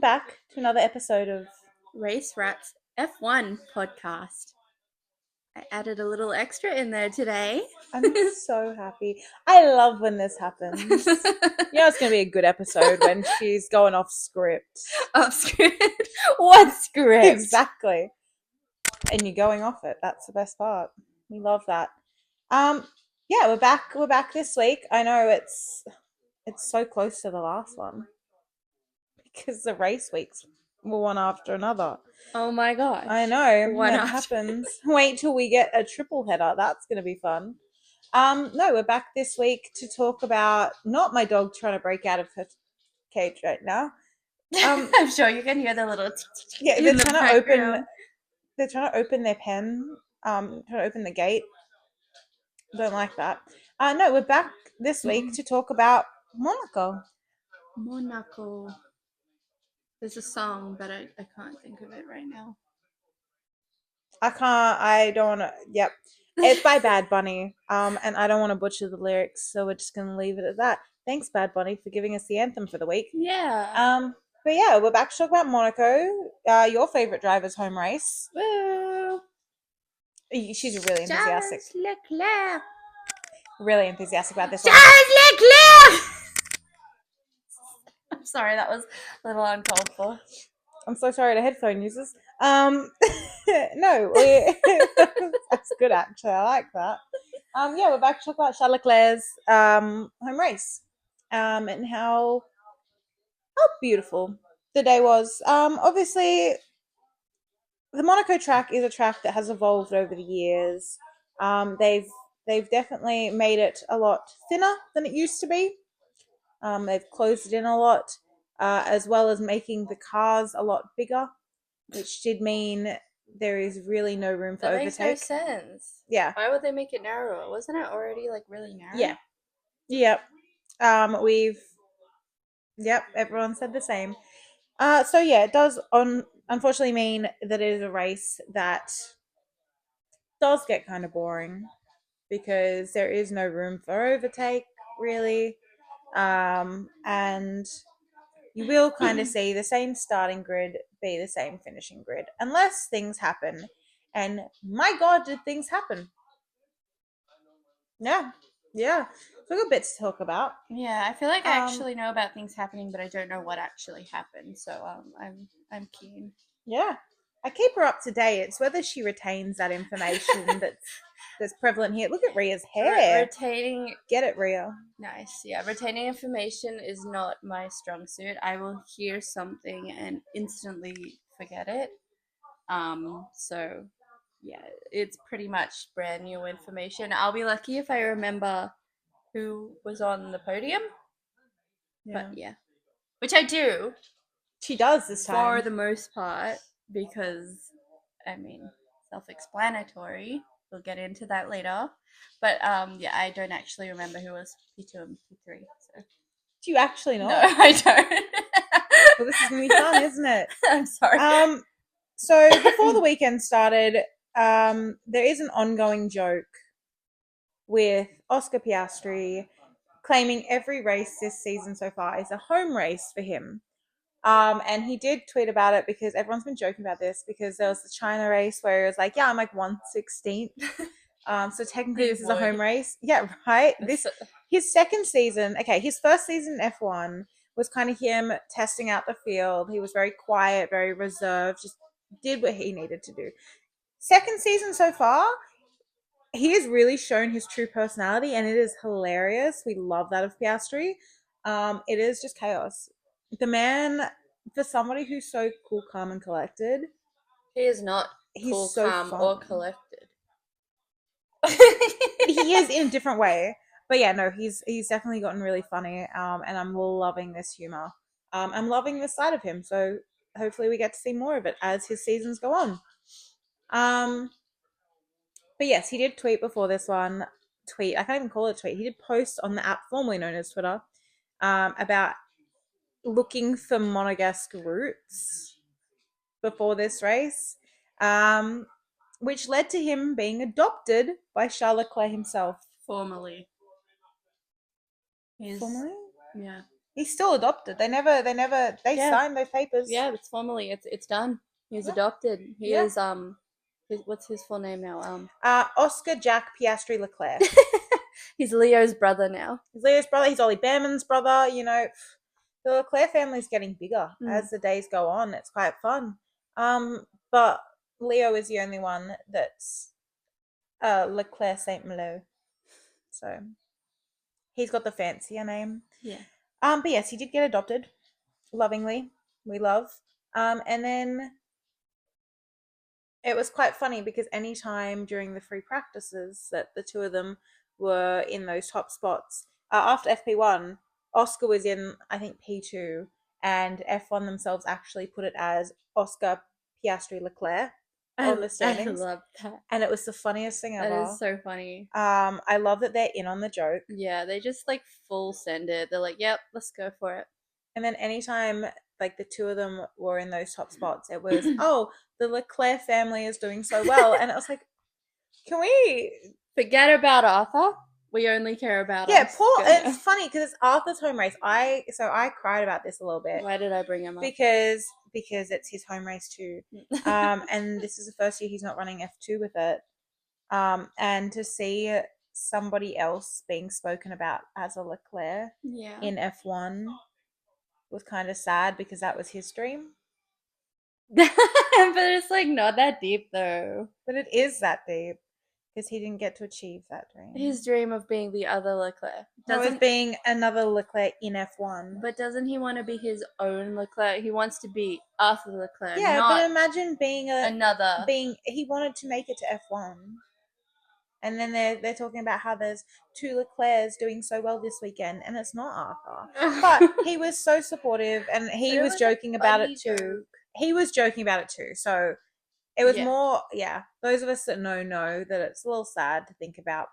back to another episode of Race Rats F1 podcast. I added a little extra in there today. I'm so happy. I love when this happens. You know it's going to be a good episode when she's going off script. Off script? What script? Exactly. And you're going off it. That's the best part. We love that. Yeah, we're back. We're back this week. I know it's so close to the last one because the race weeks were one after another. Oh my gosh. I know. One that after. happens. Wait till we get a triple header. That's going to be fun. No, we're back this week to talk about not my dog trying to break out of her cage right now. I'm sure you can hear the little Yeah, in the background. They're trying to open their pen. Trying to open the gate. Don't like that. No, we're back this week to talk about Monaco. Monaco. There's a song, but I can't think of it right now. I don't want to. Yep. It's by Bad Bunny. And I don't want to butcher the lyrics, so we're just going to leave it at that. Thanks, Bad Bunny, for giving us the anthem for the week. Yeah. But yeah, we're back to talk about Monaco. Your favorite driver's home race. Woo. She's really enthusiastic. Charles Leclerc. Really enthusiastic about this one. Charles Leclerc! I'm sorry, that was a little uncalled for. I'm so sorry to headphone users. No, that's good actually. I like that. Yeah, we're back to talk about Charles Leclerc's home race. And how beautiful the day was. Obviously the Monaco track is a track that has evolved over the years. They've definitely made it a lot thinner than it used to be. They've closed it in a lot, as well as making the cars a lot bigger, which did mean there is really no room for overtake. That makes no sense. Yeah. Why would they make it narrower? Wasn't it already like really narrow? Yeah. Yep. Everyone said the same. So yeah, it does unfortunately mean that it is a race that does get kind of boring because there is no room for overtake, really. And you will kind of see the same starting grid be the same finishing grid unless things happen. And my God, did things happen? Yeah. So we've got bits to talk about. Yeah, I feel like I actually know about things happening, but I don't know what actually happened. So I'm keen. Yeah, I keep her up to date. It's whether she retains that information that's prevalent here. Look at Ria's hair. Retaining. Get it, Ria. Nice. Yeah, retaining information is not my strong suit. I will hear something and instantly forget it. So yeah, it's pretty much brand new information. I'll be lucky if I remember who was on the podium. Yeah. But yeah, which I do. She does this time. For the most part, because, I mean, self-explanatory. We'll get into that later. But yeah, I don't actually remember who was P2 and P3. So. Do you actually know? No, I don't. Well, this is going to be fun, isn't it? I'm sorry. So before the weekend started, there is an ongoing joke with Oscar Piastri claiming every race this season so far is a home race for him. And he did tweet about it because everyone's been joking about this because there was the China race where it was like, yeah, I'm like 1/16. So technically this is a home race. Yeah, right? His second season, his first season in F1 was kind of him testing out the field. He was very quiet, very reserved, just did what he needed to do. Second season so far, he has really shown his true personality and it is hilarious. We love that of Piastri. It is just chaos. The man, for somebody who's so cool, calm, and collected, he is not cool, so calm, fun. or collected. He is in a different way, but yeah, no, he's definitely gotten really funny. And I'm loving this humor. I'm loving this side of him. So hopefully we get to see more of it as his seasons go on. But yes, he did tweet before this one. I can't even call it a tweet. He did post on the app formerly known as Twitter about looking for Monegasque roots before this race, which led to him being adopted by Charles Leclerc himself. Formally? Formally? Yeah. He's still adopted. They Yeah. signed those papers. Yeah, it's formally it's done. He's Yeah. adopted. He Yeah. is what's his full name now? Oscar Jack Piastri Leclerc. He's Leo's brother now. He's Leo's brother. He's Ollie Behrman's brother. You know, the Leclerc family's getting bigger as the days go on. It's quite fun. But Leo is the only one that's Leclerc Saint Malo. So he's got the fancier name. Yeah. But yes, he did get adopted. Lovingly, we love. And then it was quite funny because anytime during the free practices that the two of them were in those top spots, after FP1, Oscar was in, I think, P2, and F1 themselves actually put it as Oscar Piastri Leclerc on the I standings. love that. And it was the funniest thing ever. That is so funny. I love that they're in on the joke. Yeah, they just like full send it. They're like, yep, let's go for it. And then anytime like the two of them were in those top spots, it was, oh, the Leclerc family is doing so well. And it was like, can we forget about Arthur? We only care about us. Paul. It's funny because it's Arthur's home race. I cried about this a little bit. Why did I bring him up? Because it's his home race too. And this is the first year he's not running F2 with it. And to see somebody else being spoken about as a Leclerc in F1 was kind of sad because that was his dream. But it's like not that deep though. But it is that deep because he didn't get to achieve that dream. His dream of being the other Leclerc. Of being another Leclerc in F1. But doesn't he want to be his own Leclerc? He wants to be Arthur Leclerc. Yeah, but imagine being another. He wanted to make it to F1. And then they're talking about how there's two Leclercs doing so well this weekend, and it's not Arthur. But he was so supportive, and he was joking about it too. Joke. He was joking about it too. So it was more, those of us that know that it's a little sad to think about,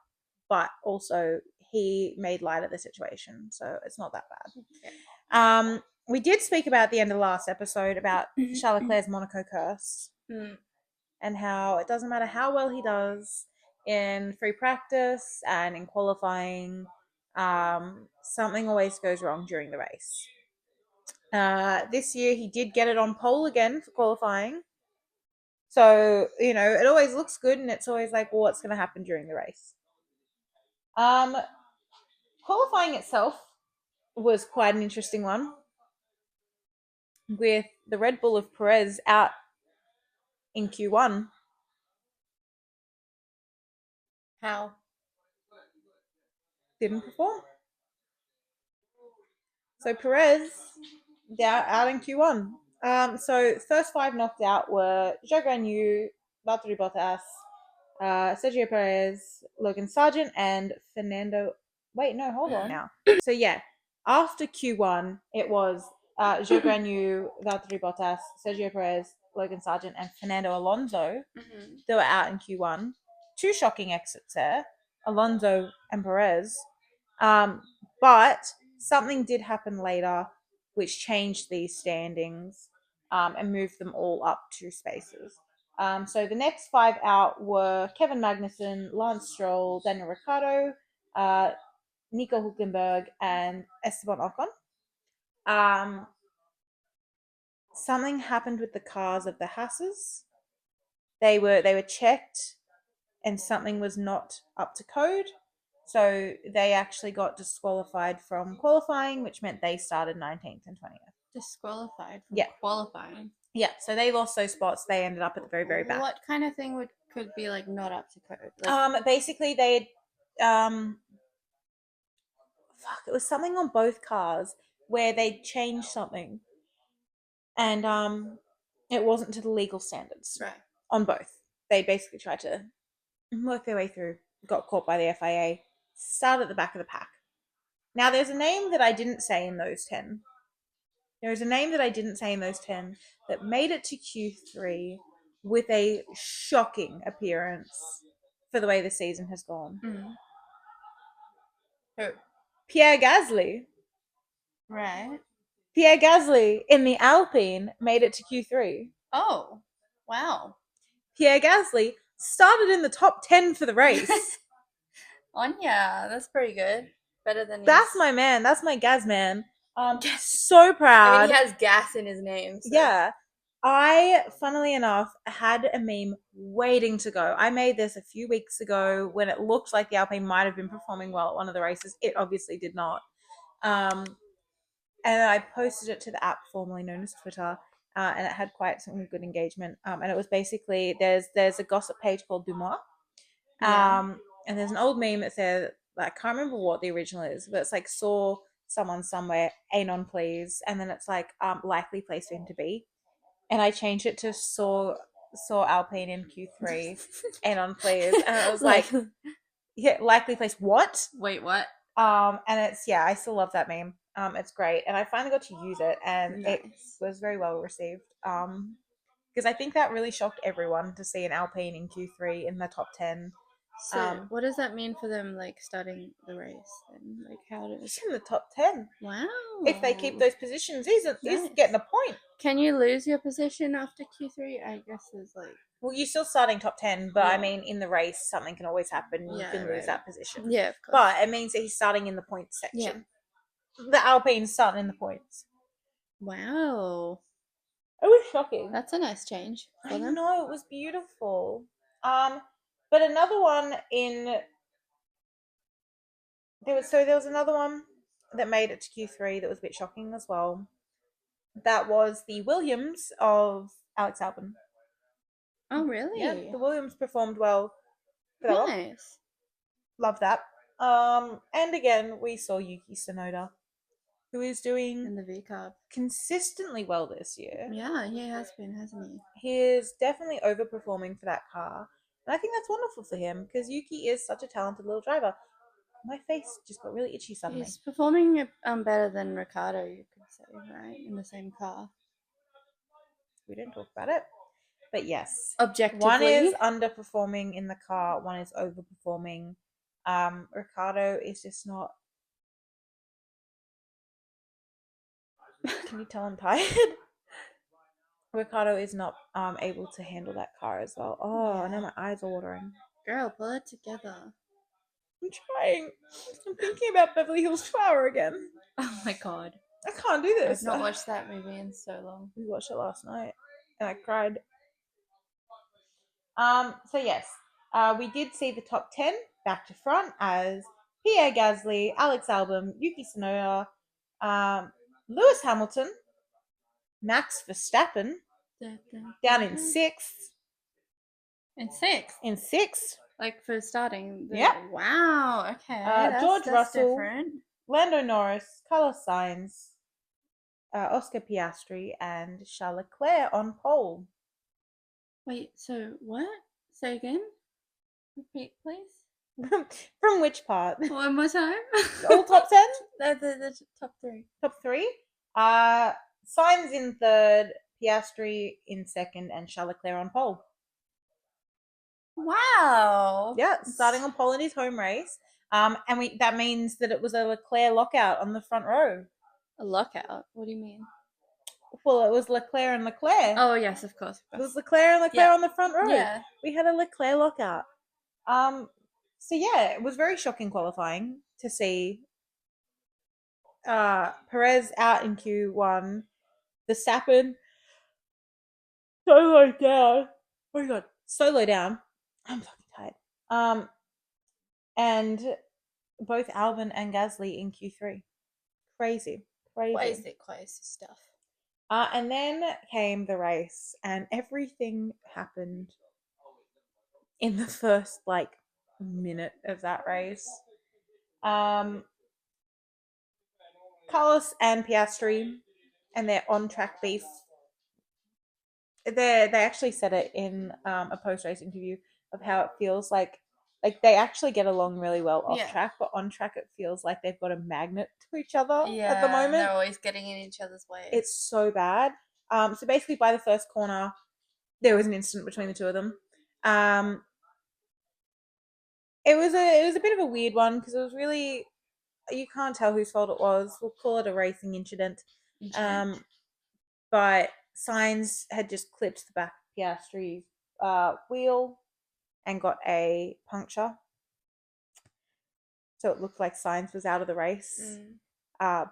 but also he made light of the situation, so it's not that bad. Okay. We did speak about at the end of the last episode about Charles Leclerc's Monaco curse, and how it doesn't matter how well he does in free practice and in qualifying, something always goes wrong during the race. This year he did get it on pole again for qualifying. So, you know, it always looks good and it's always like, well, what's going to happen during the race? Qualifying itself was quite an interesting one, with the Red Bull of Perez out in Q1. How? Didn't perform. So Perez out in Q1. So first five knocked out were Zhou Guanyu, Valtteri Bottas, Sergio Perez, Logan Sargent, and Fernando. Wait, no, hold on now. So yeah, after Q1, it was Zhou Guanyu, Valtteri Bottas, Sergio Perez, Logan Sargent, and Fernando Alonso that were out in Q1. Two shocking exits there, Alonso and Perez. But something did happen later which changed these standings and moved them all up 2 spaces. So the next 5 out were Kevin Magnussen, Lance Stroll, Daniel Ricciardo, Nico Hülkenberg, and Esteban Ocon. Something happened with the cars of the Hasses. They were checked, and something was not up to code. So they actually got disqualified from qualifying, which meant they started 19th and 20th. Disqualified from qualifying? Yeah, so they lost those spots. They ended up at the very, very back. What kind of thing could be like not up to code? Like, basically they it was something on both cars where they changed something, and it wasn't to the legal standards. Right. On both. They basically tried to work their way through, got caught by the FIA, started at the back of the pack. Now, there's a name that I didn't say in those 10. There's a name that I didn't say in those 10 that made it to Q3 with a shocking appearance for the way the season has gone. Who? Pierre Gasly. Right. Pierre Gasly in the Alpine made it to Q3. Oh, wow. Pierre Gasly started in the top 10 for the race. Anya, that's pretty good. Better than That's my man. That's my Gaz man. So proud. I mean, he has gas in his name. So. Yeah. I, funnily enough, had a meme waiting to go. I made this a few weeks ago when it looked like the Alpine might have been performing well at one of the races. It obviously did not. And I posted it to the app formerly known as Twitter, and it had quite some good engagement. And it was basically there's a gossip page called Dumois, and there's an old meme that said, I can't remember what the original is, but it's like saw someone somewhere, anon please, and then it's like likely place for him to be, and I changed it to saw Alpine in Q3, anon please, and I was like, yeah, likely place what? Wait, what? And it's I still love that meme. It's great, and I finally got to use it, and Nice. it was very well received. Because I think that really shocked everyone to see an Alpine in Q3 in the top 10. So, what does that mean for them, like starting the race and like how does? He's in the top 10. Wow. If they keep those positions, he's Nice. getting a point. Can you lose your position after Q3? I guess there's like. Well, you're still starting top 10, but I Yeah. mean, in the race, something can always happen. You Yeah, can lose right. that position. Yeah, of course. But it means that he's starting in the points section. Yeah. The Alpine's starting in the points. Wow. It was shocking. That's a nice change for I them. know, it was beautiful. But another one in there was another one that made it to Q3 that was a bit shocking as well. That was the Williams of Alex Albon. Oh, really? Yeah, the Williams performed well for that one. Nice. Love that. And again, we saw Yuki Tsunoda, who is doing In the V carb. consistently well this year. Yeah, he has been, hasn't he? He is definitely overperforming for that car. And I think that's wonderful for him because Yuki is such a talented little driver. My face just got really itchy suddenly. He's performing better than Ricardo, you could say, right? In the same car. We didn't talk about it. But yes. Objectively. One is underperforming in the car, one is overperforming. Ricardo is just not. Can you tell I'm tired? Ricardo is not able to handle that car as well. Oh, I know my eyes are watering. Girl, pull it together. I'm trying. I'm thinking about Beverly Hills Flower again. Oh my god. I can't do this. I've not watched that movie in so long. We watched it last night and I cried. So yes, we did see the top 10 back to front as Pierre Gasly, Alex Albon, Yuki Tsunoda, Lewis Hamilton, Max Verstappen down in sixth. In sixth? In sixth. Like for starting? Yeah. Wow, okay. George Russell, different. Lando Norris, Carlos Sainz, Oscar Piastri, and Charles Leclerc on pole. Wait, so what? Say again? Repeat, please. From which part? One more time. All top 10? The top three. Top three? Sainz in third, Piastri in second, and Charles Leclerc on pole. Wow. Yeah, starting on pole in his home race. And that means that it was a Leclerc lockout on the front row. A lockout? What do you mean? Well, it was Leclerc and Leclerc. Oh yes, of course. It was Leclerc and Leclerc on the front row. Yeah. We had a Leclerc lockout. So yeah, it was very shocking qualifying to see Perez out in Q1, Verstappen so low down. Oh my god, so low down. I'm fucking tired. And both Albon and Gasly in Q3. Crazy. Crazy stuff. And then came the race, and everything happened in the first minute of that race. Carlos and Piastri and their on-track beef. They actually said it in a post-race interview of how it feels like they actually get along really well off track, but on track it feels like they've got a magnet to each other at the moment. They're always getting in each other's way. It's so bad. So basically by the first corner, there was an incident between the two of them. It was a bit of a weird one because it was really, you can't tell whose fault it was. We'll call it a racing incident. But Sainz had just clipped the back of Piastri's wheel and got a puncture. So it looked like Sainz was out of the race.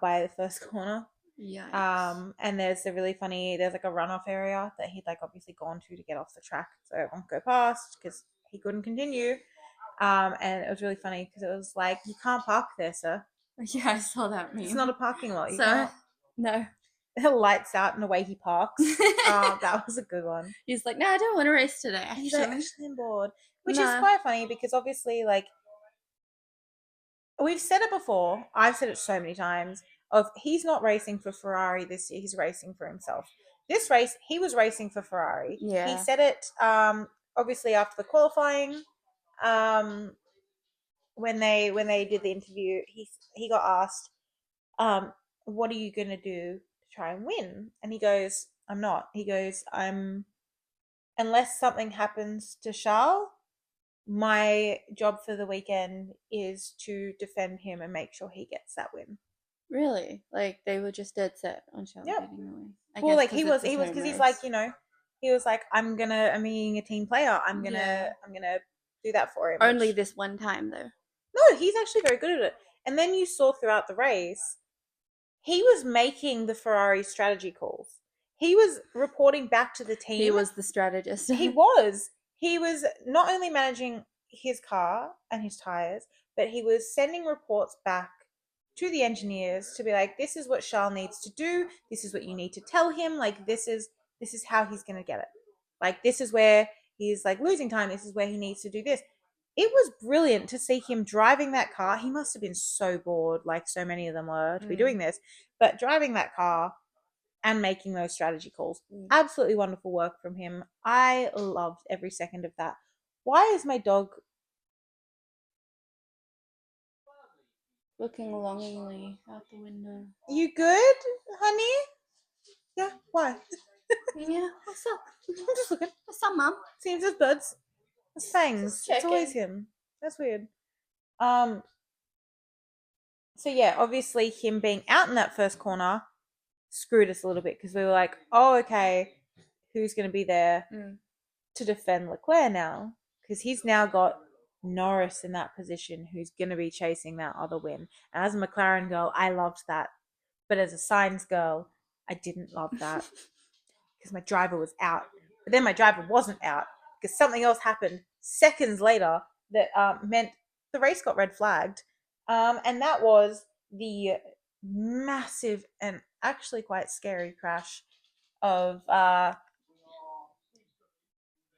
by the first corner. Yikes. And there's a really funny, there's like a runoff area that he'd like obviously gone to get off the track so everyone could go past because he couldn't continue. And it was really funny because it was like, you can't park there, sir. Yeah, I saw that meme. It's not a parking lot. You So, can't. no. The lights out and the way he parks. That was a good one. He's like, no, I don't want to race today, He's like, actually. actually, I'm bored. Which is Nah. quite funny because obviously, like, we've said it before. I've said it so many times. Of he's not racing for Ferrari this year. He's racing for himself. This race, he was racing for Ferrari. Yeah. He said it. Obviously after the qualifying, when they did the interview, he got asked, what are you gonna do to try and win? And he goes, I'm not. He goes, unless something happens to Charles, my job for the weekend is to defend him and make sure he gets that win. Really? Like, they were just dead set on Charles Yep. getting the win. Well, like he was because he's like, he was like, I'm being a team player. I'm gonna do that for him. Only this one time, though. No, he's actually very good at it. And then you saw throughout the race, he was making the Ferrari strategy calls. He was reporting back to the team. He was the strategist. He was. He was not only managing his car and his tires, but he was sending reports back to the engineers to be like, this is what Charles needs to do. This is what you need to tell him. Like, this is how he's going to get it. Like, this is where he's like losing time. This is where he needs to do this. It was brilliant to see him driving that car. He must have been so bored, like so many of them were, to be doing this. But driving that car and making those strategy calls. Absolutely wonderful work from him. I loved every second of that. Why is my dog looking longingly out the window? You good, honey? Yeah, why? Yeah, what's up? I'm just looking. What's up, Mum? Seems his birds. His fangs. It's always him. That's weird. So yeah, obviously him being out in that first corner screwed us a little bit because we were like, oh, okay, who's going to be there to defend Leclerc now? Because he's now got Norris in that position who's going to be chasing that other win. And as a McLaren girl, I loved that. But as a Sainz girl, I didn't love that because my driver was out. But then my driver wasn't out because something else happened seconds later that meant the race got red flagged. And that was the massive and actually quite scary crash of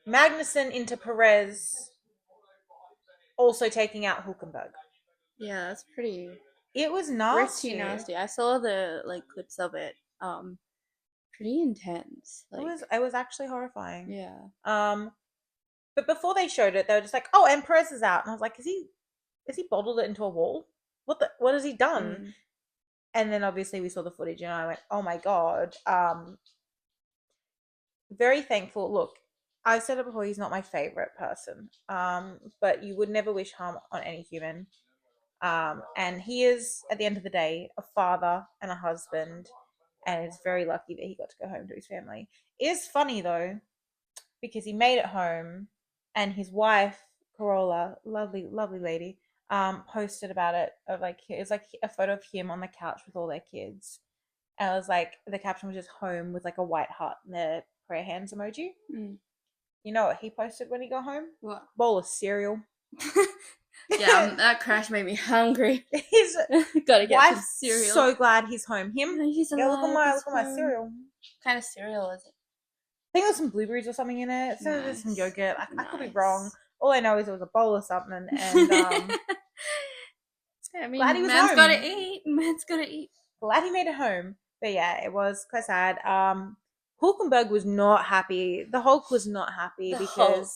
Magnussen into Perez, also taking out Hülkenberg. Yeah, that's pretty. It was nasty. Pretty nasty. I saw the clips of it. Pretty intense. Like, it was actually horrifying. Yeah. But before they showed it, they were just like, "Oh, and Perez is out," and I was like, "Is he bottled it into a wall? What has he done?" And then obviously we saw the footage, and I went, "Oh my god!" Very thankful. Look, I've said it before. He's not my favorite person. But you would never wish harm on any human. And he is, at the end of the day, a father and a husband, and is very lucky that he got to go home to his family. It is funny though, because he made it home, and his wife Corolla, lovely lady, posted about it. Of like, it was like a photo of him on the couch with all their kids, and it was like the caption was just home with like a white heart and the prayer hands emoji. You know what he posted when he got home? What? Bowl of cereal. Yeah, that crash made me hungry. He's gotta get some cereal. So glad he's home. He's alive. Yeah, look at my cereal. What kind of cereal is it? I think there's some blueberries or something in it. So there's some yogurt. I could be wrong. All I know is it was a bowl of something, and I mean, glad he was man's home. gotta eat. Man's gotta eat. Glad he made it home. But yeah, it was quite sad. Hulkenberg was not happy. The Hulk was not happy because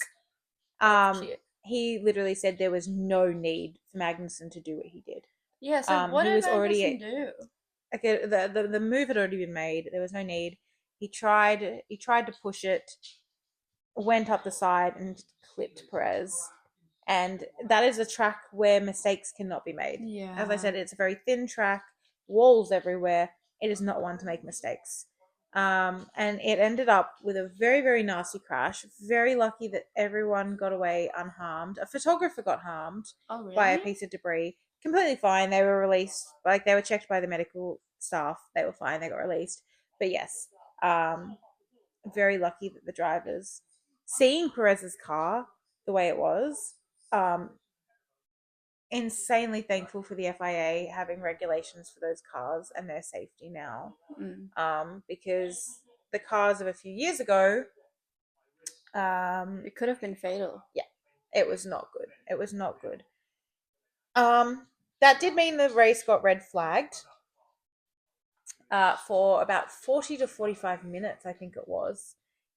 he literally said there was no need for Magnussen to do what he did. Yeah, so what did Magnussen do? Okay, the move had already been made. There was no need. He tried to push it, went up the side and clipped Perez. And that is a track where mistakes cannot be made. Yeah. As I said, it's a very thin track, walls everywhere. It is not one to make mistakes. And it ended up with a very, very nasty crash. Very lucky that everyone got away unharmed. A photographer got harmed by a piece of debris, completely fine. They were released, like they were checked by the medical staff. They were fine. They got released. But yes, very lucky that the drivers, seeing Perez's car the way it was, um, insanely thankful for the FIA having regulations for those cars and their safety now. Because the cars of a few years ago, It could have been fatal. yeah, it was not good. It was not good. That did mean the race got red flagged for about 40 to 45 minutes, I think it was.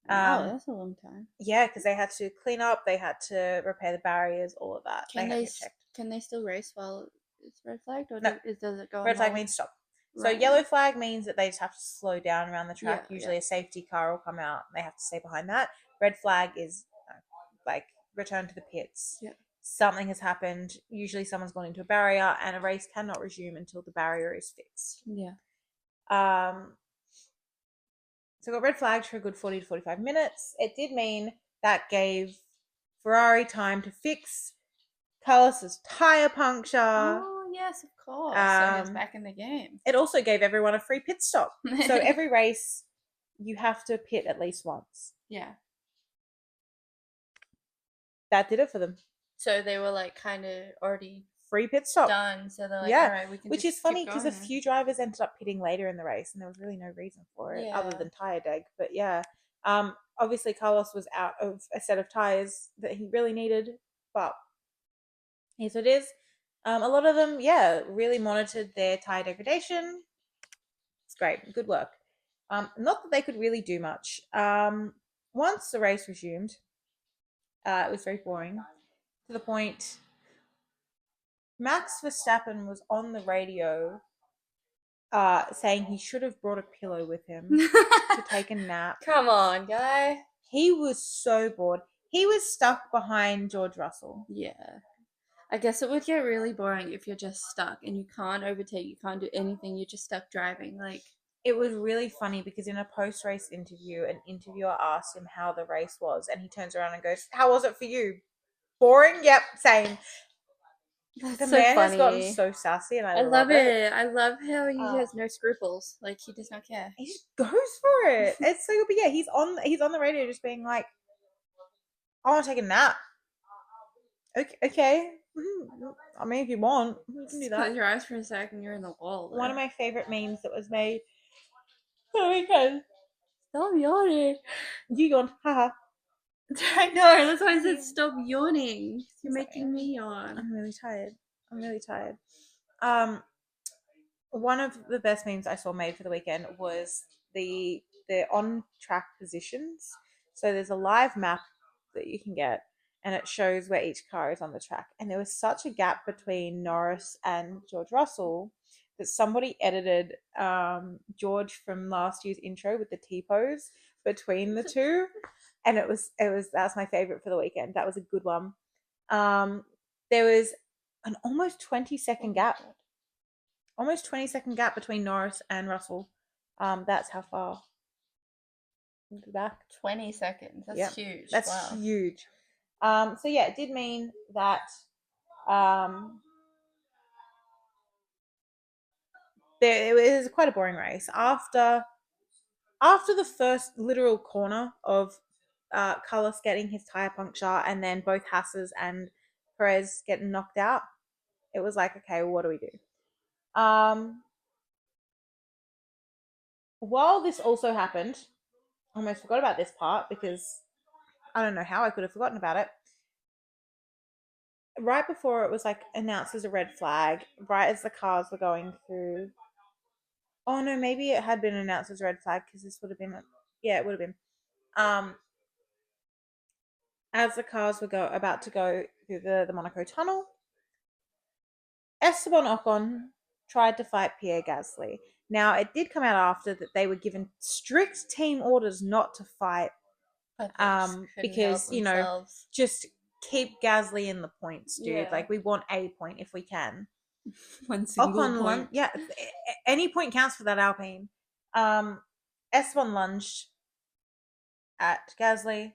Wow, that's a long time. Yeah, because they had to clean up, they had to repair the barriers, all of that. Can they had they to get checked. can they still race while it's red flagged, or No. does it go Red on flag hold? means stop. So Right. yellow flag means that they just have to slow down around the track. Yeah, Usually yeah. a safety car will come out and they have to stay behind that. Red flag is like return to the pits. Yeah. Something has happened. Usually someone's gone into a barrier and a race cannot resume until the barrier is fixed. Yeah. So I got red flagged for a good 40 to 45 minutes. It did mean that gave Ferrari time to fix Carlos's tire puncture. Oh yes, of course. So he's back in the game. It also gave everyone a free pit stop. So every race, you have to pit at least once. Yeah. That did it for them. So they were like kind of already Free pit stop. done. So they're like, Yeah. all right, we can. Which just is funny keep because a going few drivers ended up pitting later in the race, and there was really no reason for it other Yeah. than tire deg. But yeah, obviously Carlos was out of a set of tires that he really needed, but here's what it is. A lot of them, yeah, really monitored their tire degradation. It's great, good work. Not that they could really do much. Once the race resumed, it was very boring to the point. Max Verstappen was on the radio saying he should have brought a pillow with him to take a nap. Come on, guy. He was so bored. He was stuck behind George Russell. Yeah. I guess it would get really boring if you're just stuck and you can't overtake, you can't do anything, you're just stuck driving. Like, it was really funny because in a post-race interview, an interviewer asked him how the race was, and he turns around and goes, "How was it for you? Boring? Yep, same." that's The so man funny. has gotten so sassy, and I love it. I love how he has no scruples. Like, he does not care. He just goes for it. It's so good. But yeah, he's on the radio just being like, "I want to take a nap." Okay. I mean, if you want, you can do Close that. your eyes for a second, you're in the wall. One of my favorite memes that was made for the weekend. Stop yawning. You yawned, haha. I know, that's why I said stop yawning. You're making me yawn. I'm really tired. One of the best memes I saw made for the weekend was the on track positions. So there's a live map that you can get, and it shows where each car is on the track. And there was such a gap between Norris and George Russell that somebody edited George from last year's intro with the T pose between the two, and that's my favorite for the weekend. That was a good one. There was an almost 20-second gap. Almost 20-second gap between Norris and Russell. That's how far. Back. 20 seconds. That's huge. That's wow. huge. So yeah, it did mean that it was quite a boring race. After the first literal corner of Carlos getting his tire puncture and then both Hasses and Perez getting knocked out, it was like, okay, well, what do we do? While this also happened, I almost forgot about this part because I don't know how I could have forgotten about it. Right before it was like announced as a red flag, right as the cars were going through. Oh no, maybe it had been announced as a red flag because this would have been, yeah, it would have been. As the cars were about to go through the Monaco tunnel, Esteban Ocon tried to fight Pierre Gasly. Now, it did come out after that they were given strict team orders not to fight, because just keep Gasly in the points, dude. Yeah. Like, we want a point if we can. One single Ocon point. yeah, any point counts for that Alpine. Esteban lunged at Gasly,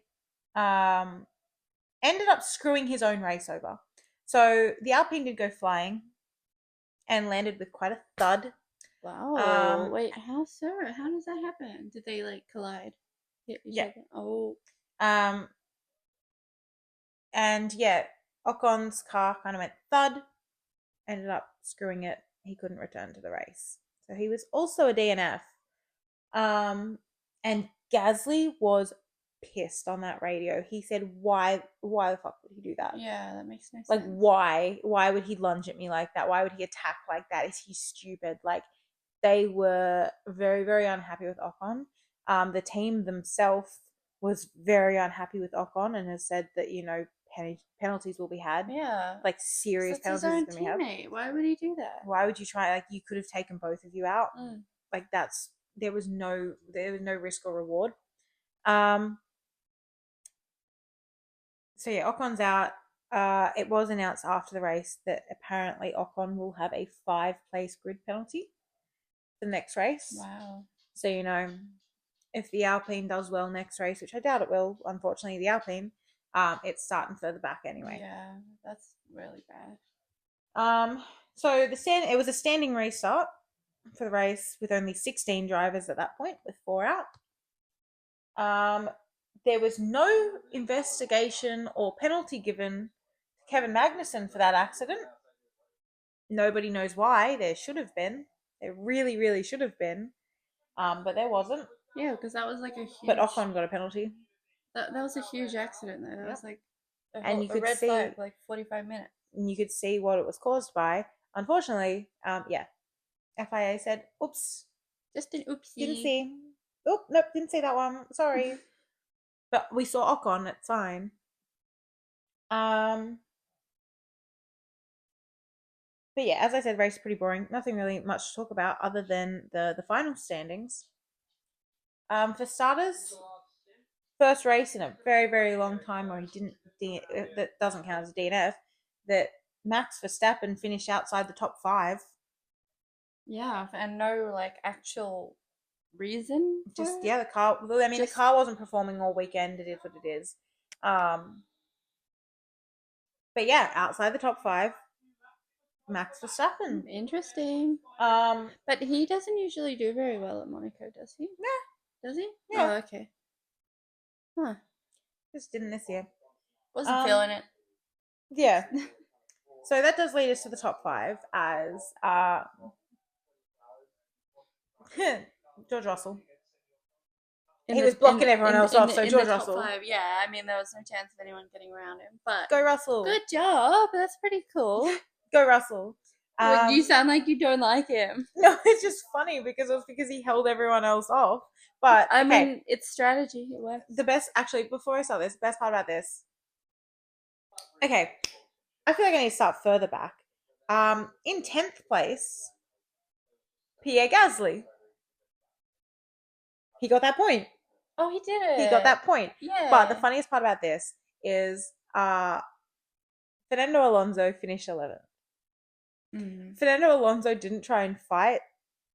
ended up screwing his own race over. So the Alpine did go flying. and landed with quite a thud. Wow. Wait, how so? How does that happen? Did they like collide? Hit each Yeah. other? Oh. Um, and yeah, Ocon's car kind of went thud, ended up screwing it. He couldn't return to the race. So he was also a DNF. And Gasly was pissed on that radio. He said, why the fuck would he do that? Yeah, that makes no Like, sense. why would he lunge at me like that? Why would he attack like that? Is he stupid? Like, they were very, very unhappy with Ocon. The team themselves was very unhappy with Ocon and has said that, penalties will be had. Yeah. Like, serious That's his penalties own going to be had. teammate. Why would he do that? Why would you try? Like, you could have taken both of you out. Mm. Like, there was no risk or reward. So yeah, Ocon's out. It was announced after the race that apparently Ocon will have a 5-place grid penalty for the next race. Wow. So, if the Alpine does well next race, which I doubt it will, unfortunately, the Alpine, it's starting further back anyway. Yeah, that's really bad. So it was a standing restart for the race with only 16 drivers at that point, with 4 out. There was no investigation or penalty given to Kevin Magnussen for that accident. Nobody knows why. There should have been. There really, really should have been. But there wasn't. Yeah, because that was like a huge. But Ocon got a penalty. That was a huge accident though. That was like a red flag, like 45 minutes. And you could see what it was caused by. Unfortunately, FIA said, "Oops, just an oopsie. Didn't see. Oh, nope, didn't see that one. Sorry." But we saw Ocon. It's fine. But yeah, as I said, race pretty boring. Nothing really much to talk about other than the final standings. For starters, first race in a very, very long time where he didn't, that doesn't count as a DNF, that Max Verstappen finished outside the top 5. Yeah, and no like actual reason. Just the car. I mean, the car wasn't performing all weekend. It is what it is. But yeah, outside the top 5, Max Verstappen. Interesting. But he doesn't usually do very well at Monaco, does he? Yeah. Does he? Yeah. Oh, okay. Huh. Just didn't this year. Wasn't feeling it. Yeah. So that does lead us to the top 5 as George Russell. He was blocking everyone else off, so George Russell. 5, yeah, I mean, there was no chance of anyone getting around him. But go Russell. Good job. That's pretty cool. Go Russell. You sound like you don't like him. No, it's just funny because he held everyone else off. But I mean, it's strategy. It works. The best, actually, before I start this, the best part about this. Okay, I feel like I need to start further back. In 10th place, Pierre Gasly. He got that point. Oh, he did it. He got that point. Yeah. But the funniest part about this is Fernando Alonso finished 11th. Mm-hmm. Fernando Alonso didn't try and fight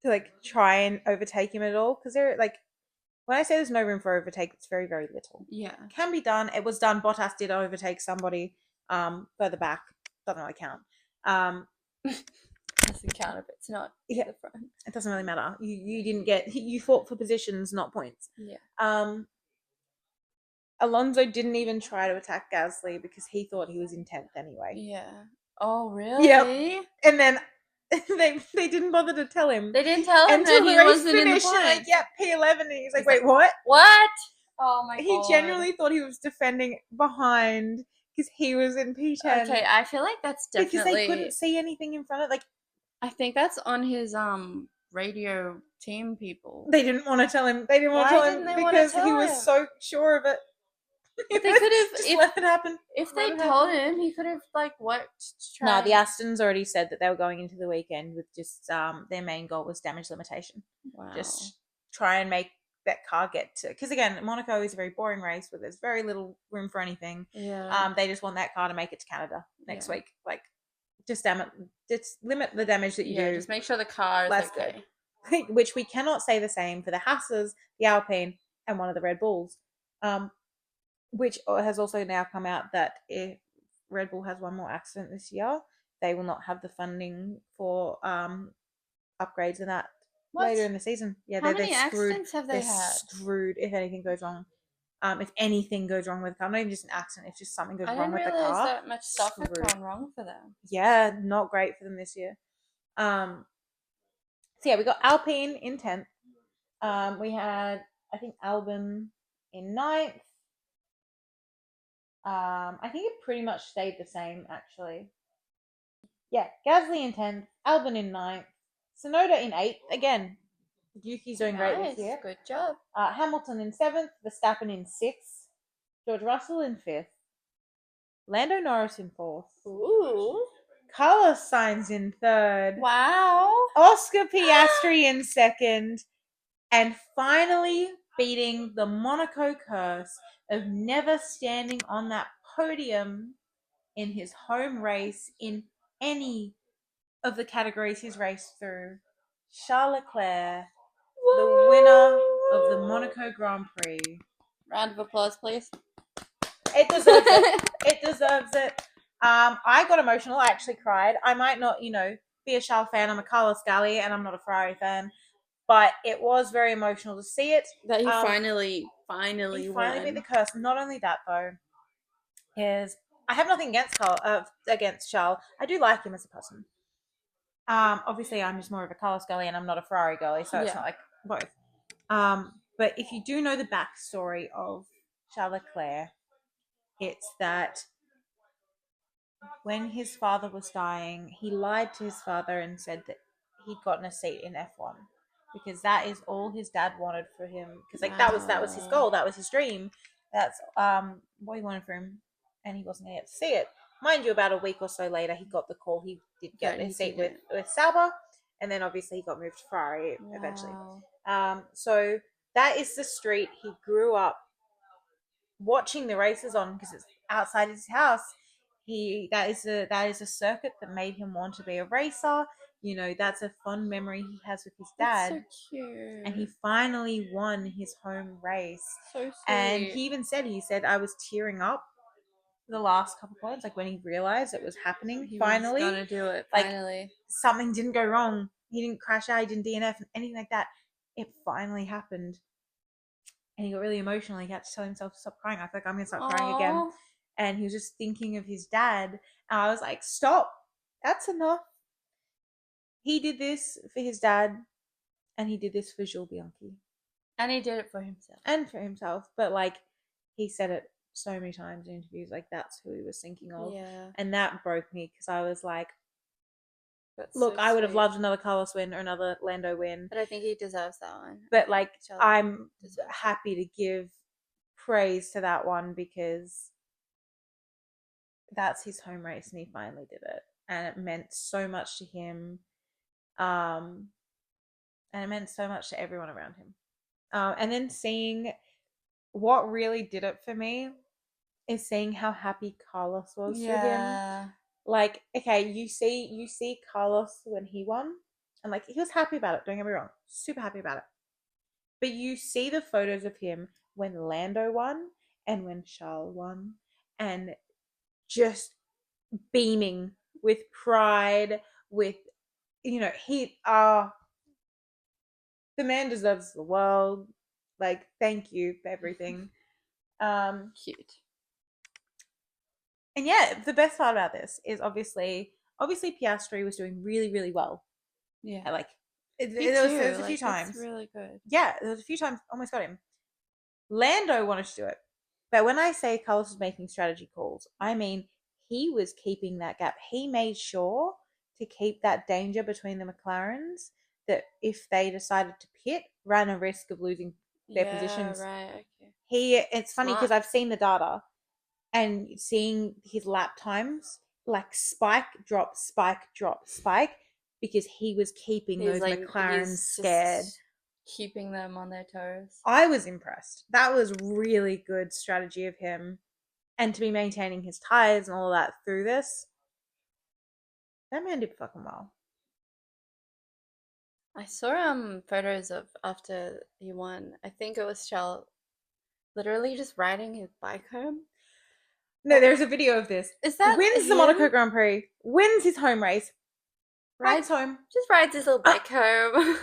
to try and overtake him at all, because they're when I say there's no room for overtake, it's very, very little. Yeah. It can be done. It was done. Bottas did overtake somebody further back. Doesn't really count. Doesn't count if it's not the front. It doesn't really matter. You didn't get, you fought for positions, not points. Yeah. Alonso didn't even try to attack Gasly because he thought he was in 10th anyway. Yeah. Oh, really? Yep. And then they didn't bother to tell him. They didn't tell him until that he wasn't in the points. P11, and he's like, wait, what? What? Oh my god. He genuinely thought he was defending behind because he was in P10. Okay, I feel like that's definitely because they couldn't see anything in front of I think that's on his radio team people. They didn't want to tell him. They didn't want to tell him because he was so sure of it. They could have just let it happen. If they told him, he could have worked. No, the Astons already said that they were going into the weekend with just their main goal was damage limitation. Wow. Just try and make that car get to, because again, Monaco is a very boring race where there's very little room for anything. Yeah. They just want that car to make it to Canada next week. Just limit the damage that you do. Just make sure the car is okay. Good. Which we cannot say the same for the Haas's, the Alpine, and one of the Red Bulls. Which has also now come out that if Red Bull has one more accident this year, they will not have the funding for upgrades and that What? later in the season. Yeah, How they're many screwed. accidents have They're they had? screwed if anything goes wrong. If anything goes wrong with the car, not even just an accident, if just something goes I wrong didn't with the realize car, that much stuff had screwed. gone wrong for them. Yeah, not great for them this year. So yeah, we got Alpine in 10th. We had, I think, Albon in ninth. I think it pretty much stayed the same actually. Yeah, Gasly in 10th, Albon in ninth, Sonoda in 8th. Again, Yuki's doing great this Nice, year. good job. Hamilton in 7th, Verstappen in 6th, George Russell in 5th, Lando Norris in 4th, Ooh. Carlos Sainz in 3rd, Wow. Oscar Piastri in 2nd, and finally beating the Monaco curse of never standing on that podium in his home race in any of the categories he's raced through. Charles Leclerc, the winner of the Monaco Grand Prix. Round of applause, please. It deserves it. It deserves it. I got emotional. I actually cried. I might not, be a Charles fan. I'm a Carlos Ghali, and I'm not a Ferrari fan. But it was very emotional to see it. That he He finally finally beat won. the curse. Not only that, though, is I have nothing against Charles. I do like him as a person. Obviously, I'm just more of a Carlos girly, and I'm not a Ferrari girly, so it's Yeah. not like both. But if you do know the backstory of Charles Leclerc, it's that when his father was dying, he lied to his father and said that he'd gotten a seat in F1 because that is all his dad wanted for him. Because that was his goal, that was his dream. That's what he wanted for him, and he wasn't going to get to see it. Mind you, about a week or so later, he got the call. He did get a seat with Sauber, and then obviously he got moved to Ferrari eventually. So that is the street he grew up watching the races on because it's outside his house. That is a circuit that made him want to be a racer. That's a fond memory he has with his dad. That's so cute. And he finally won his home race. So sweet. And he said I was tearing up the last couple points, like when he realized it was happening. He finally, was gonna do it. Like, Finally, something didn't go wrong. He didn't crash out. He didn't DNF, anything like that. It finally happened. And he got really emotional. He had to tell himself to stop crying. I feel like I'm gonna start crying again. And he was just thinking of his dad. And I was like, stop. That's enough. He did this for his dad, and he did this for Jules Bianchi. And he did it for himself. And for himself. But like, he said it so many times in interviews, like that's who he was thinking of. Yeah. And that broke me because I was like, That's look, so I would have sweet. loved another Carlos win or another Lando win. But I think he deserves that one. But like, Charlie I'm deserves it. happy to give praise to that one because that's his home race and he finally did it. And it meant so much to him. And it meant so much to everyone around him. And then seeing what really did it for me is seeing how happy Carlos was for him. Like, okay, you see Carlos when he won, and like he was happy about it, don't get me wrong, super happy about it. But you see the photos of him when Lando won and when Charles won, and just beaming with pride, with the man deserves the world. Like, thank you for everything. Cute. And yeah, the best part about this is obviously Piastri was doing really, really well. Yeah. Like, there was a few times. That's really good. Yeah, there was a few times almost got him. Lando wanted to do it. But when I say Carlos was making strategy calls, I mean he was keeping that gap. He made sure to keep that danger between the McLarens that if they decided to pit, ran a risk of losing their positions. Right, okay. It's funny because I've seen the data and seeing his lap times, like spike, drop, because he was keeping those McLarens scared. Keeping them on their toes. I was impressed. That was really good strategy of him. And to be maintaining his tires and all of that through this, that man did fucking well. I saw photos of after he won. I think it was Shell literally just riding his bike home. No, there's a video of this. Is that Wins the him? Monaco Grand Prix, wins his home race, Right, bikes home. just rides his little bike home.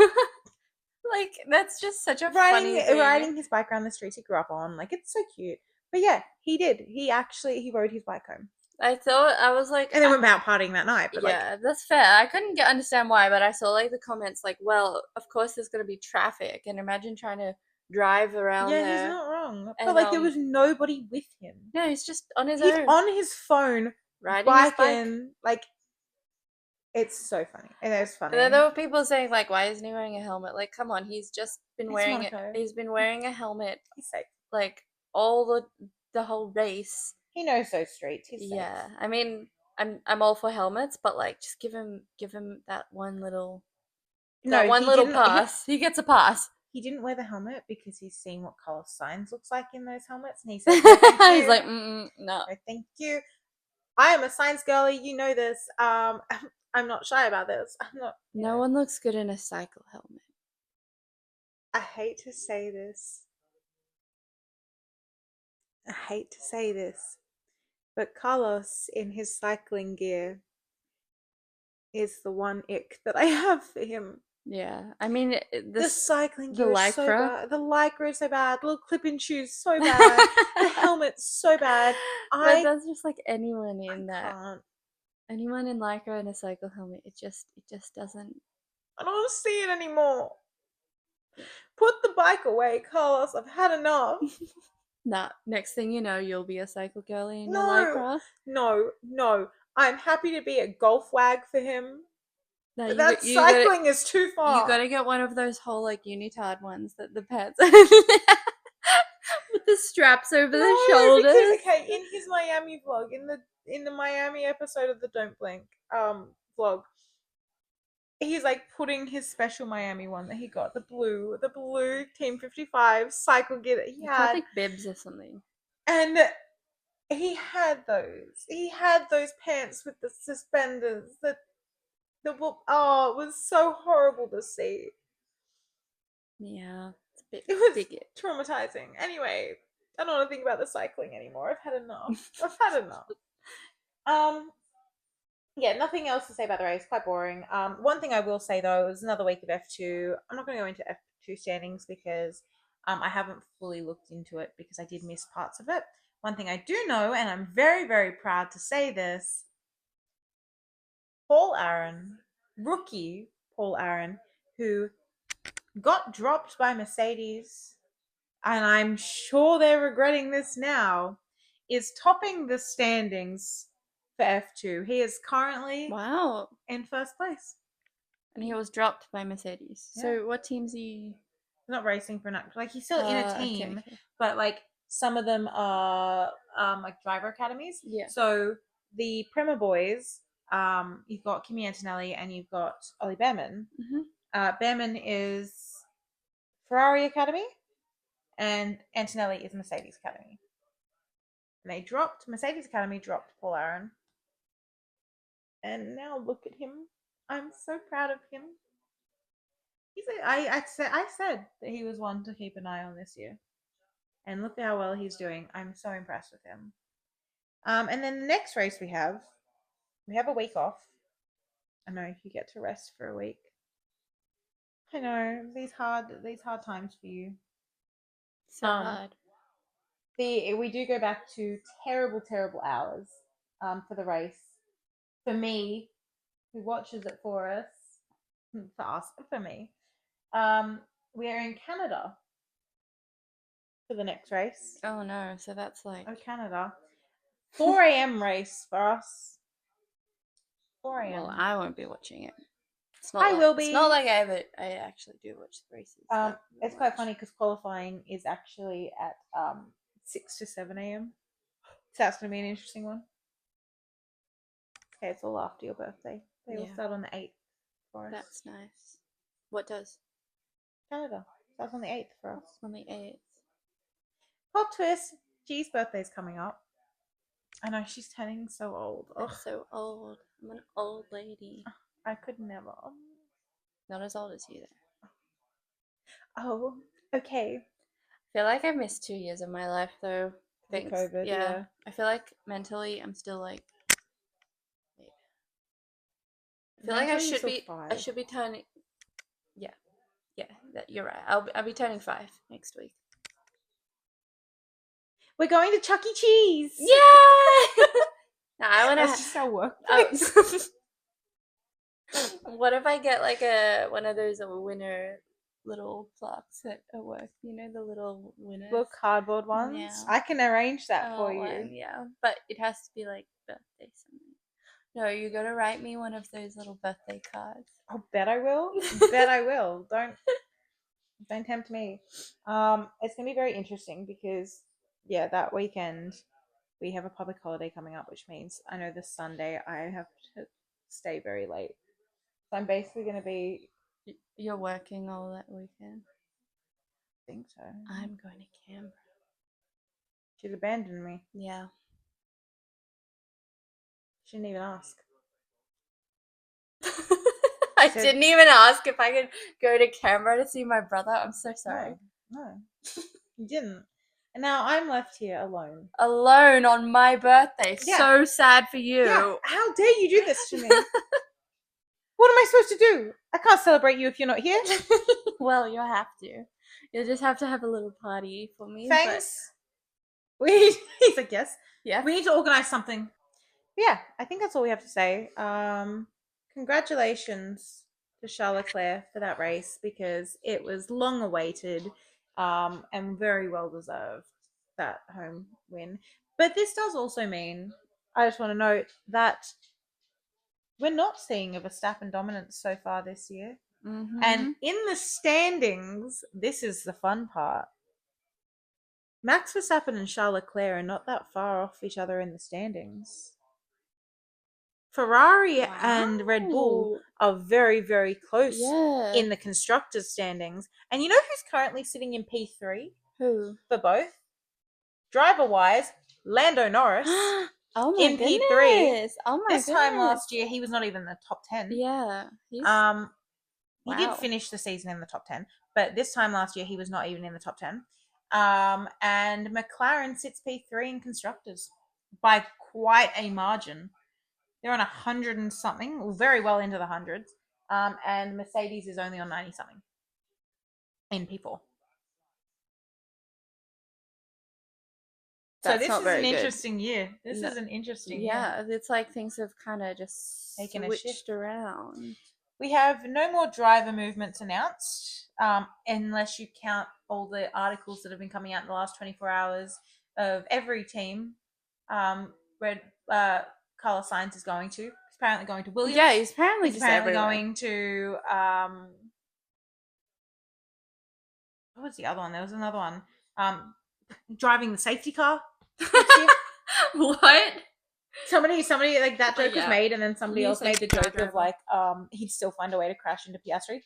Like that's just such a funny thing. Riding his bike around the streets he grew up on. Like, it's so cute. But yeah, he did. He rode his bike home. I was like, And then went out partying that night. But like, yeah, that's fair. I couldn't understand why, but I saw like the comments like, well, of course there's gonna be traffic, and imagine trying to drive around yeah, he's there. not wrong. But And like, there was nobody with him. no, he's just on his He's own, on his phone, riding his bike. biking. Like, it's so funny. It is funny. And then there were people saying like, why isn't he wearing a helmet? Like, come on, he's just been It's wearing it. Monaco. He's been wearing a helmet He's safe. like all the whole race. He knows those streets. He's safe. Yeah, I mean, I'm all for helmets, but like, just give him that one little pass. He gets a pass. He didn't wear the helmet because he's seen what color signs looks like in those helmets, and he said, no, thank you. He's like, no, thank you. I am a science girly. You know this. I'm not shy about this. I'm not. No one looks good in a cycle helmet. I hate to say this. But Carlos in his cycling gear is the one ick that I have for him. Yeah, I mean, the cycling gear is so bad. The lycra is so bad. The little clip-in shoes so bad. The helmet's so bad. But that's just like anyone in that. Can't. Anyone in lycra and a cycle helmet, it just doesn't. I don't want to see it anymore. Put the bike away, Carlos. I've had enough. Nah, next thing you know, you'll be a cycle girly in your lycra. No. I'm happy to be a golf wag for him. No, but that cycling is too far. You gotta get one of those whole like unitard ones that the pets with the straps over the shoulders. Because, okay, in his Miami vlog, in the Miami episode of the Don't Blink vlog, he's like putting his special Miami one that he got, the blue Team 55 cycle gear that he had. I think bibs or something. And he had those. He had those pants with the suspenders. It was so horrible to see. Yeah, it was traumatizing. Anyway, I don't want to think about the cycling anymore. I've had enough. Yeah, nothing else to say about the race. Quite boring. One thing I will say though, it was another week of F2. I'm not going to go into F2 standings because I haven't fully looked into it because I did miss parts of it. One thing I do know, and I'm very, very proud to say this, rookie Paul Aaron, who got dropped by Mercedes, and I'm sure they're regretting this now, is topping the standings for F2. He is currently in first place. And he was dropped by Mercedes. Yeah. So what team's he? He's not racing for an act. Like, he's still in a team, okay. But like some of them are like driver academies. Yeah. So the Prema boys, you've got Kimi Antonelli and you've got Ollie Behrman. Mm-hmm. Behrman is Ferrari Academy, and Antonelli is Mercedes Academy. And Mercedes Academy dropped Paul Aaron. And now look at him. I'm so proud of him. I said that he was one to keep an eye on this year. And look at how well he's doing. I'm so impressed with him. And then the next race we have a week off. I know, you get to rest for a week. I know, these hard times for you. Sad. We do go back to terrible hours for the race. For me, who watches it for us, for me. We are in Canada for the next race. Oh no, so that's like... Oh, Canada. 4 a.m. race for us. 4 a.m. Well, I won't be watching it. I will be. It's not like I actually do watch the races. It's quite funny because qualifying is actually at 6 to 7 a.m. So that's going to be an interesting one. Okay, it's all after your birthday. They all start on the 8th for us. That's nice. What does? Canada. Starts on the 8th for us. On the 8th. Plot twist. G's birthday's coming up. I know, she's turning so old. I'm so old. I'm an old lady. I could never. Not as old as you, though. Oh, okay. I feel like I've missed 2 years of my life, though. things. COVID, yeah. I feel like mentally I'm still like, wait. I feel like Mentally, you're still 5. I should be turning. Yeah, that you're right. I'll be turning 5 next week. We're going to Chuck E. Cheese. Yeah. Now I want That's to. just our workplace. What if I get like one of those winner little plaques at work? You know, the little winners. Little cardboard ones. Yeah. I can arrange that for you. One, yeah, but it has to be like birthday something. No, you gotta write me one of those little birthday cards. I'll bet I will. Bet I will. Don't tempt me. It's gonna be very interesting because that weekend we have a public holiday coming up, which means I know this Sunday I have to stay very late. So I'm basically gonna be. You're working all that weekend. I think so. I'm going to Canberra. She's abandoned me. Yeah. She didn't even ask. I didn't even ask if I could go to Canberra to see my brother. I'm so sorry. No, you didn't. And now I'm left here alone. Alone on my birthday. Yeah. So sad for you. Yeah. How dare you do this to me? What am I supposed to do? I can't celebrate you if you're not here. Well, you'll have to. You'll just have to have a little party for me. Thanks. He's like, yes. Yeah. We need to organize something. Yeah, I think that's all we have to say. Congratulations to Charles Leclerc for that race because it was long awaited and very well deserved, that home win. But this does also mean, I just want to note that we're not seeing a Verstappen dominance so far this year. Mm-hmm. And in the standings, this is the fun part. Max Verstappen and Charles Leclerc are not that far off each other in the standings. Ferrari and Red Bull are very, very close in the constructors' standings. And you know who's currently sitting in P3? Who? For both? Driver-wise, Lando Norris. Oh my in goodness. P3. Oh my This time last year, he was not even in the top 10. Yeah. He did finish the season in the top 10, but this time last year, he was not even in the top 10. And McLaren sits P3 in constructors by quite a margin. They're on 100 and something, very well into the hundreds. And Mercedes is only on 90 something in P4. So this is an interesting year. This is an interesting year. Yeah, it's like things have kind of just switched around. We have no more driver movements announced, unless you count all the articles that have been coming out in the last 24 hours of every team. Carlos Sainz is going to. He's apparently going to Williams. Yeah, he's apparently going to. What was the other one? There was another one. Driving the safety car. What? Somebody like that joke was made, and then somebody else made the joke of like, he'd still find a way to crash into Piastri.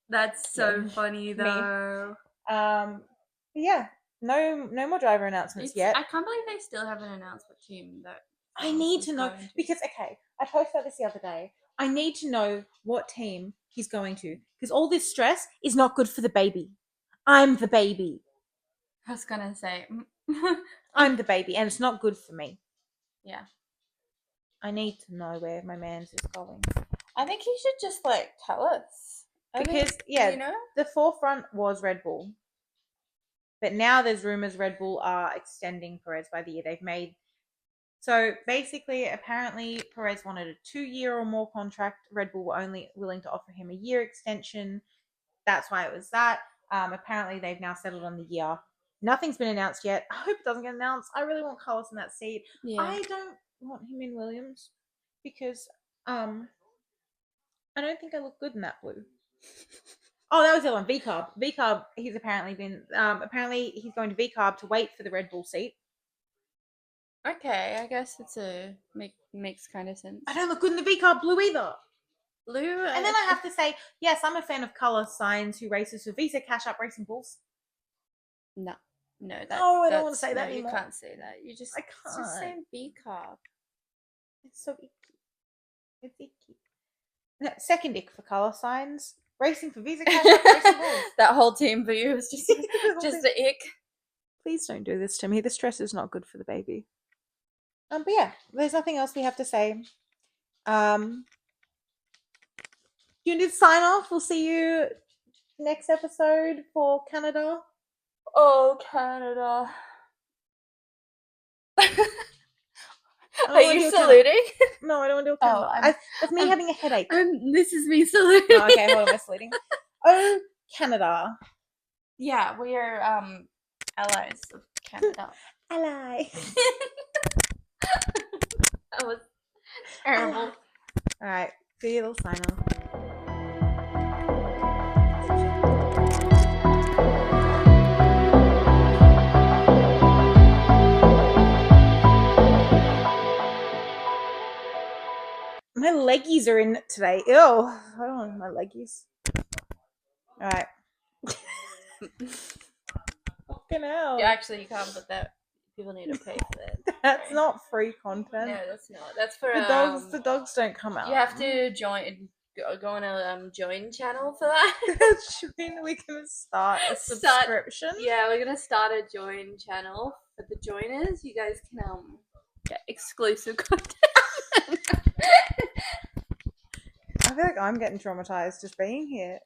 That's so funny though. Yeah, no more driver announcements yet. I can't believe they still haven't announced what team that. I need to know because I talked about this the other day. I need to know what team he's going to because all this stress is not good for the baby. I'm the baby. I was gonna say. I'm the baby, and it's not good for me. Yeah. I need to know where my man's is going. I think he should just like tell us. Because the forefront was Red Bull. But now there's rumors Red Bull are extending Perez by the year. They've made so basically apparently Perez wanted a 2-year or more contract. Red Bull were only willing to offer him a year extension. That's why it was that. Apparently they've now settled on the year. Nothing's been announced yet. I hope it doesn't get announced. I really want Carlos in that seat. Yeah. I don't want him in Williams because I don't think I look good in that blue. Oh, that was the other one. VCARB. VCARB, he's apparently been apparently he's going to VCARB to wait for the Red Bull seat. Okay, I guess it's makes kind of sense. I don't look good in the VCARB blue either. Blue? And then I have to say, yes, I'm a fan of Carlos Sainz who races for Visa Cash Up Racing Bulls. No, I don't want to say that anymore. You can't say that. You just just say VCARB. It's so icky. It's icky. No, second ick for Carlos Sainz. Racing for Visa Cash Up Racing Bulls. That whole team for you was just the ick. Please don't do this to me. The stress is not good for the baby. But yeah, there's nothing else we have to say. You need to sign off. We'll see you next episode for Canada. Oh, Canada. Are you saluting? No, I don't want to do a Canada. That's me having a headache. This is me saluting. Oh, okay, hold on, we're saluting. Oh, Canada. Yeah, we are allies of Canada. Ally. That was terrible. Alright, do your little sign off. My leggies are in today. Ew. I don't want my leggies. Alright. Fucking hell. Yeah, actually, you can't put that. People need to pay for that. That's not free content. No, that's not. That's for the dogs don't come out. You have to go on a join channel for that. We can start a subscription. Yeah, we're gonna start a join channel for the joiners. You guys can get exclusive content. I feel like I'm getting traumatized just being here.